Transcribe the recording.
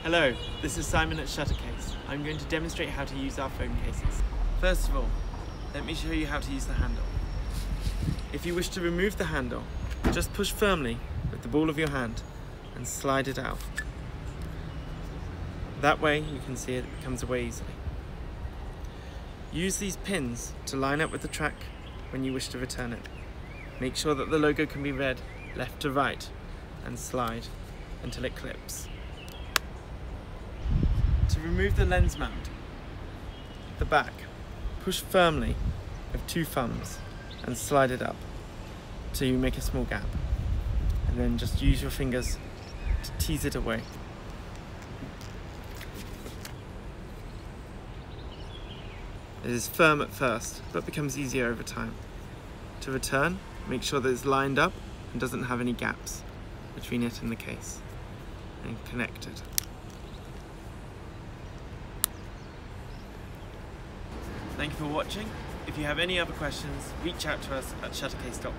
Hello, this is Simon at Shuttercase. I'm going to demonstrate how to use our phone cases. First of all, let me show you how to use the handle. If you wish to remove the handle, just push firmly with the ball of your hand and slide it out. That way you can see it comes away easily. Use these pins to line up with the track when you wish to return it. Make sure that the logo can be read left to right and slide until it clips. To remove the lens mount, at the back, push firmly with 2 thumbs and slide it up till you make a small gap, and then just use your fingers to tease it away. It is firm at first, but becomes easier over time. To return, make sure that it's lined up and doesn't have any gaps between it and the case, and connect it. Thank you for watching. If you have any other questions, reach out to us at shuttercase.com.